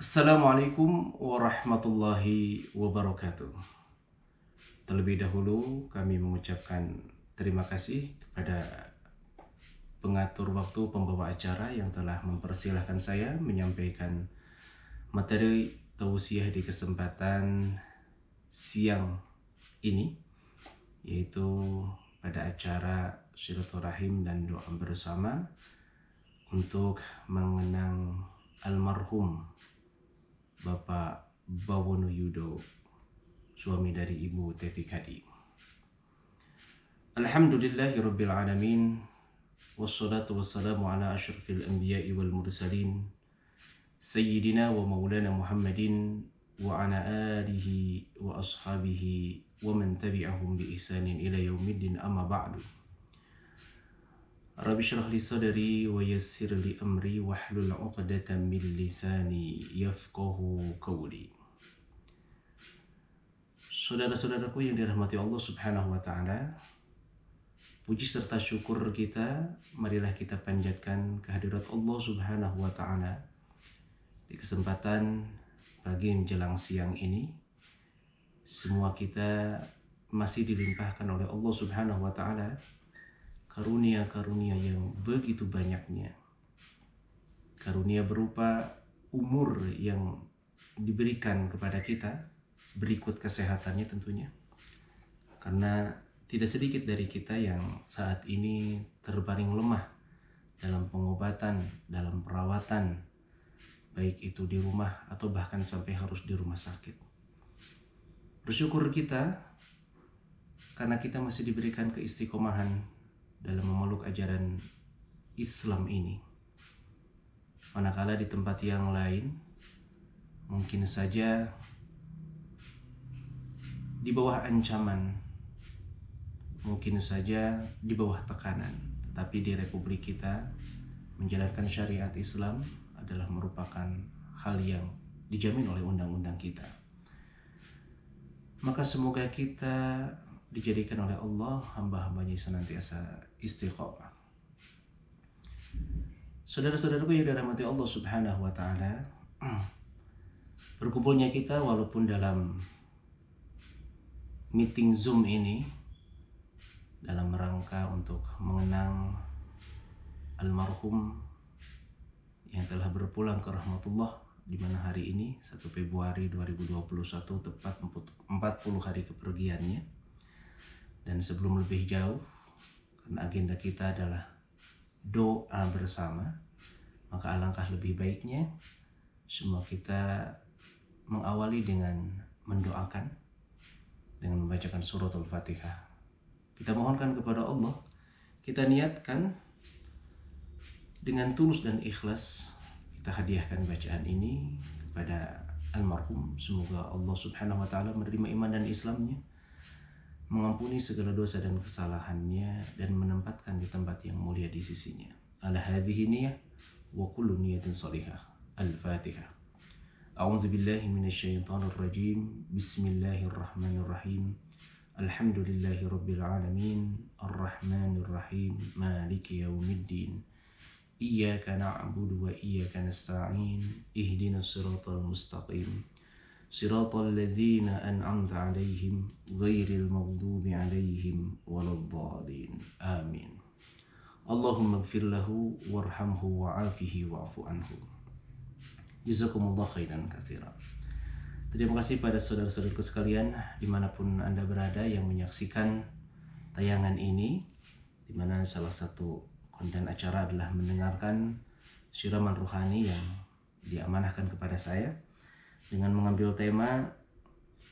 Assalamualaikum warahmatullahi wabarakatuh. Terlebih dahulu kami mengucapkan terima kasih kepada pengatur waktu pembawa acara yang telah mempersilahkan saya menyampaikan materi tausiah di kesempatan siang ini, yaitu pada acara silaturahim dan doa bersama untuk mengenang almarhum Bapak Bawono Yudo, suami dari Ibu Teti Kadi. Alhamdulillahirabbil alamin, wassalatu wassalamu ala asyrafil anbiya'i wal mursalin, sayyidina wa maulana Muhammadin wa ala alihi wa ashabihi wa man tabi'ahum bi ihsanin ila yaumiddin, amma ba'du. Rabbi syrah li sadri wa yassir li amri wahlul 'uqdatam min lisani yafqahu qawli. Saudara-saudaraku yang dirahmati Allah Subhanahu wa taala, puji serta syukur kita marilah kita panjatkan kehadirat Allah Subhanahu wa taala di kesempatan pagi menjelang siang ini. Semua kita masih dilimpahkan oleh Allah Subhanahu wa taala karunia-karunia yang begitu banyaknya. Karunia berupa umur yang diberikan kepada kita, berikut kesehatannya tentunya. Karena tidak sedikit dari kita yang saat ini terbaring lemah dalam pengobatan, dalam perawatan, baik itu di rumah atau bahkan sampai harus di rumah sakit. Bersyukur kita karena kita masih diberikan keistiqomahan dalam memeluk ajaran Islam ini. Manakala di tempat yang lain mungkin saja di bawah ancaman, mungkin saja di bawah tekanan, tetapi di Republik kita menjalankan syariat Islam adalah merupakan hal yang dijamin oleh undang-undang kita. Maka semoga kita dijadikan oleh Allah hamba-hambanya senantiasa istiqomah. Saudara-saudaraku yang dirahmati Allah Subhanahu wa taala, berkumpulnya kita walaupun dalam meeting Zoom ini dalam rangka untuk mengenang almarhum yang telah berpulang ke rahmatullah, di mana hari ini 1 Februari 2021 tepat 40 hari kepergiannya. Dan sebelum lebih jauh, karena agenda kita adalah doa bersama, maka alangkah lebih baiknya semua kita mengawali dengan mendoakan, dengan membacakan surat Al-Fatihah. Kita mohonkan kepada Allah, kita niatkan dengan tulus dan ikhlas, kita hadiahkan bacaan ini kepada almarhum. Semoga Allah Subhanahu wa taala menerima iman dan Islamnya, mengampuni segala dosa dan kesalahannya, dan menempatkan di tempat yang mulia di sisinya. Ala hadhihi niyah wa kullu niyatin salihah. Al-Fatihah. A'udzu billahi minasyaitonir rajim. Bismillahirrahmanirrahim. Alhamdulillahi rabbil alamin. Arrahmanir rahim. Maliki yaumiddin. Iyyaka na'budu wa iyyaka nasta'in. Ihdinas siratal mustaqim. Siratal ladzina an'amta 'alaihim ghairil maghdubi 'alaihim waladdallin. Amin. Allahumma ighfir lahu warhamhu wa'afihi wa'fu anhu. Jazakumullah khairan katsiran. Terima kasih pada saudara-saudaraku sekalian dimanapun Anda berada yang menyaksikan tayangan ini, di mana salah satu konten acara adalah mendengarkan siraman rohani yang diamanahkan kepada saya dengan mengambil tema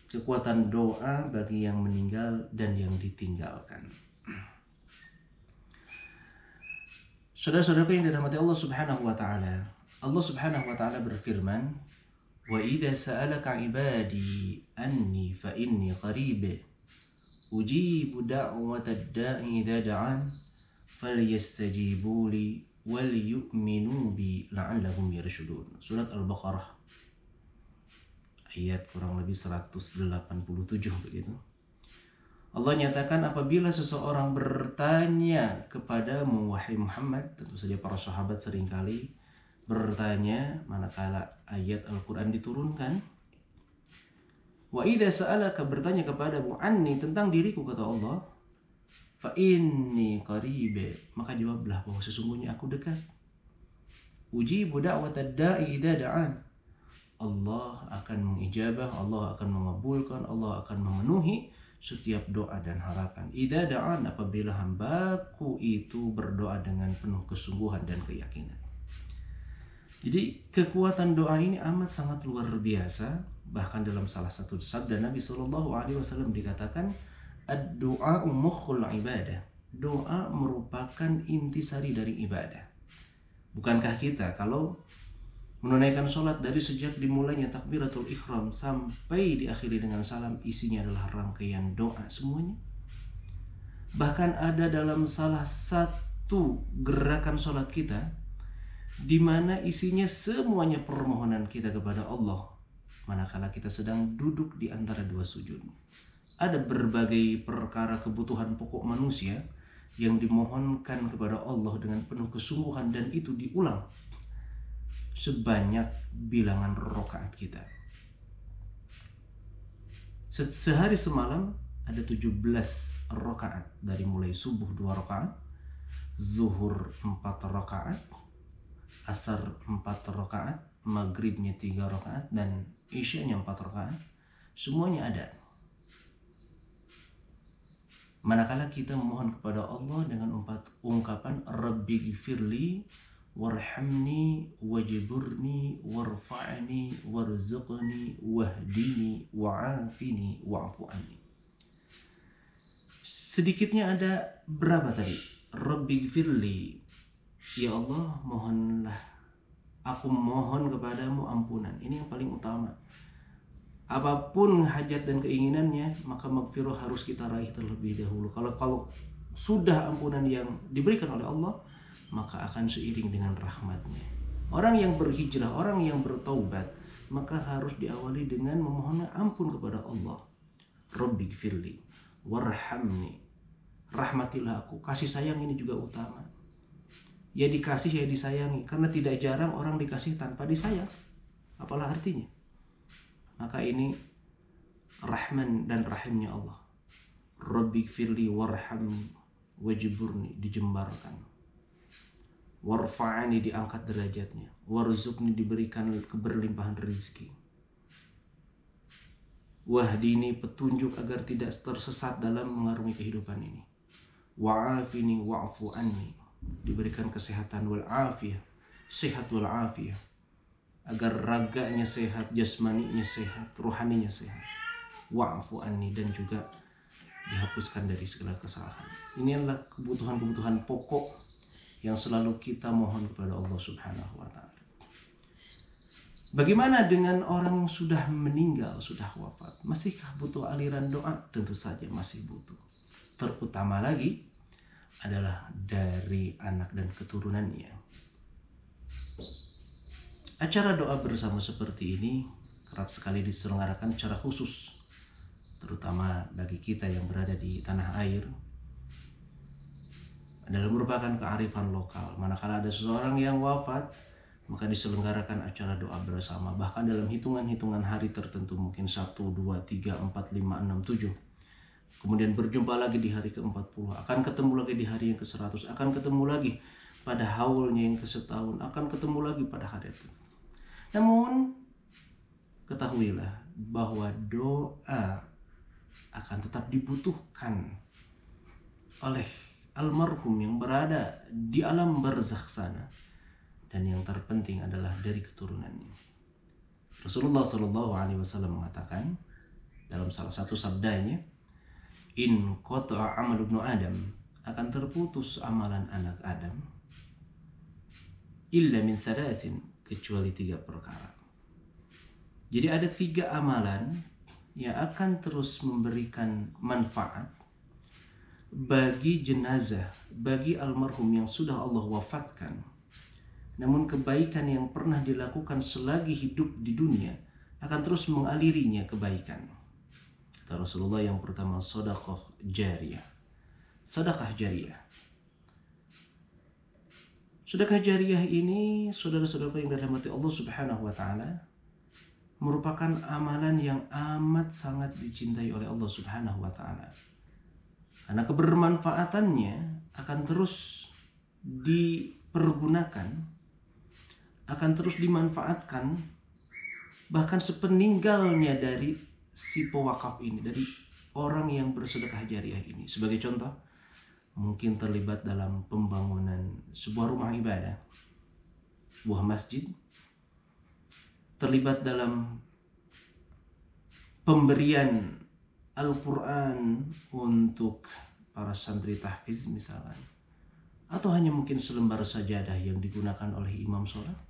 kekuatan doa bagi yang meninggal dan yang ditinggalkan. Saudara-saudaraku yang dirahmati Allah Subhanahu wa taala, Allah Subhanahu wa taala berfirman, "Wa idza sa'alaka 'ibadi anni fa inni qarib ujibu da'watad da'i idza da'an falyastajibu li wal yu'minu bi la'allahum yarshudun." Surat Al-Baqarah ayat kurang lebih 187 begitu. Allah nyatakan, apabila seseorang bertanya kepadamu wahai Muhammad, tentu saja para sahabat seringkali bertanya manakala ayat Al-Quran diturunkan, wa idza sa'alaka, bertanya kepadamu, anni, tentang diriku, kata Allah, fa inni qarib, maka jawablah bahwa sesungguhnya aku dekat. Ujibu da'watad da'i idza da'an, Allah akan mengijabah, Allah akan mengabulkan, Allah akan memenuhi setiap doa dan harapan. Idza da'an, apabila hambaku itu berdoa dengan penuh kesungguhan dan keyakinan. Jadi kekuatan doa ini amat sangat luar biasa. Bahkan dalam salah satu sabda Nabi SAW dikatakan, ad-du'a mukhul ibadah. Doa merupakan intisari dari ibadah. Bukankah kita kalau menunaikan sholat dari sejak dimulainya takbiratul ihram sampai diakhiri dengan salam, isinya adalah rangkaian doa semuanya? Bahkan ada dalam salah satu gerakan sholat kita di mana isinya semuanya permohonan kita kepada Allah manakala kita sedang duduk di antara dua sujud. Ada berbagai perkara kebutuhan pokok manusia yang dimohonkan kepada Allah dengan penuh kesungguhan, dan itu diulang sebanyak bilangan rakaat kita. Sehari semalam ada 17 rakaat, dari mulai subuh 2 rakaat, zuhur 4 rakaat, asar 4 rakaat, maghribnya 3 rakaat, dan isyanya 4 rakaat. Semuanya ada. Manakala kita memohon kepada Allah dengan ungkapan Rabbi gfirli warhamni wajburni warfa'ni warzuqni wahdini wa'afini wa'fu anni. Sedikitnya ada berapa tadi? Rabbi gfirli, ya Allah, mohonlah, aku mohon kepadamu ampunan. Ini yang paling utama. Apapun hajat dan keinginannya, maka magfirah harus kita raih terlebih dahulu. Kalau sudah ampunan yang diberikan oleh Allah, maka akan seiring dengan rahmatnya. Orang yang berhijrah, orang yang bertaubat, maka harus diawali dengan memohon ampun kepada Allah. Rabbi gfirli warhamni, rahmatilah aku. Kasih sayang ini juga utama. Ya dikasih, ya disayangi. Karena tidak jarang orang dikasih tanpa disayang. Apalah artinya? Maka ini Rahman dan Rahimnya Allah. Rabbi gfirli warhamni wajburni, dijembarkan. Warfa'ani, diangkat derajatnya. Warzuqni, diberikan keberlimpahan rezeki. Wahdini, petunjuk agar tidak tersesat dalam mengarungi kehidupan ini. Wa'afini wa'fu anni, diberikan kesehatan wal afiyah, sehat wal afiyah, agar raganya sehat, jasmaninya sehat, rohaninya sehat. Wa'fu anni, dan juga dihapuskan dari segala kesalahan. Ini adalah kebutuhan-kebutuhan pokok yang selalu kita mohon kepada Allah Subhanahu wa ta'ala. Bagaimana dengan orang yang sudah meninggal, sudah wafat? Masihkah butuh aliran doa? Tentu saja masih butuh. Terutama lagi adalah dari anak dan keturunannya. Acara doa bersama seperti ini kerap sekali diselenggarakan secara khusus, terutama bagi kita yang berada di tanah air. Adalah merupakan kearifan lokal. Manakala ada seseorang yang wafat, maka diselenggarakan acara doa bersama. Bahkan dalam hitungan-hitungan hari tertentu, mungkin 1, 2, 3, 4, 5, 6, 7. Kemudian berjumpa lagi di hari ke-40, akan ketemu lagi di hari yang ke-100, akan ketemu lagi pada haulnya yang ke-1 akan ketemu lagi pada hari itu. Namun ketahuilah bahwa doa akan tetap dibutuhkan oleh almarhum yang berada di alam barzakh sana, dan yang terpenting adalah dari keturunannya. Rasulullah SAW mengatakan dalam salah satu sabdanya, in qata'a amal ibnu Adam, akan terputus amalan anak Adam, illa min thalathin, kecuali 3 perkara. Jadi ada 3 amalan yang akan terus memberikan manfaat bagi jenazah, bagi almarhum yang sudah Allah wafatkan. Namun kebaikan yang pernah dilakukan selagi hidup di dunia akan terus mengalirinya kebaikan. Kata Rasulullah, yang pertama sedekah jariyah. Sedekah jariyah. Sedekah jariah ini, saudara-saudara yang dirahmati Allah Subhanahu wa taala, merupakan amalan yang amat sangat dicintai oleh Allah Subhanahu wa taala. Karena kebermanfaatannya akan terus dipergunakan, akan terus dimanfaatkan bahkan sepeninggalnya dari si pewakaf ini, dari orang yang bersedekah jariah ini. Sebagai contoh, mungkin terlibat dalam pembangunan sebuah rumah ibadah, sebuah masjid, terlibat dalam pemberian Al-Quran untuk para santri tahfiz misalnya, atau hanya mungkin selembar sajadah yang digunakan oleh imam sholat,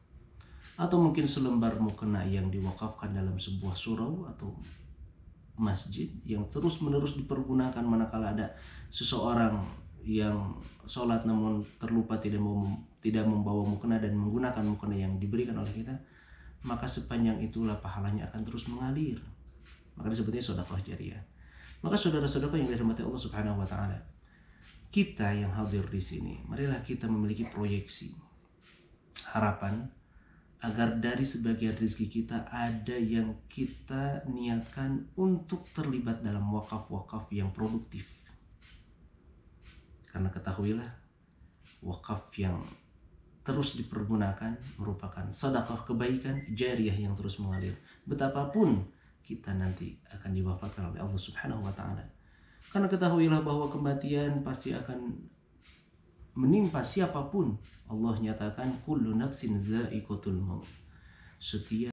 atau mungkin selembar mukena yang diwakafkan dalam sebuah surau atau masjid yang terus menerus dipergunakan manakala ada seseorang yang sholat namun terlupa tidak membawa mukena dan menggunakan mukena yang diberikan oleh kita, maka sepanjang itulah pahalanya akan terus mengalir. Maka disebutnya sedekah jariah. Maka saudara-saudara yang dirahmati Allah Subhanahu wa taala, kita yang hadir di sini, marilah kita memiliki proyeksi, harapan agar dari sebagian rezeki kita ada yang kita niatkan untuk terlibat dalam wakaf-wakaf yang produktif. Karena ketahuilah, wakaf yang terus dipergunakan merupakan sedekah kebaikan jariah yang terus mengalir. Betapapun kita nanti akan diwafatkan oleh Allah Subhanahu wa taala. Karena ketahuilah bahwa kematian pasti akan menimpa siapapun. Allah nyatakan kullu nafsin dha'iqatul maut. Setiap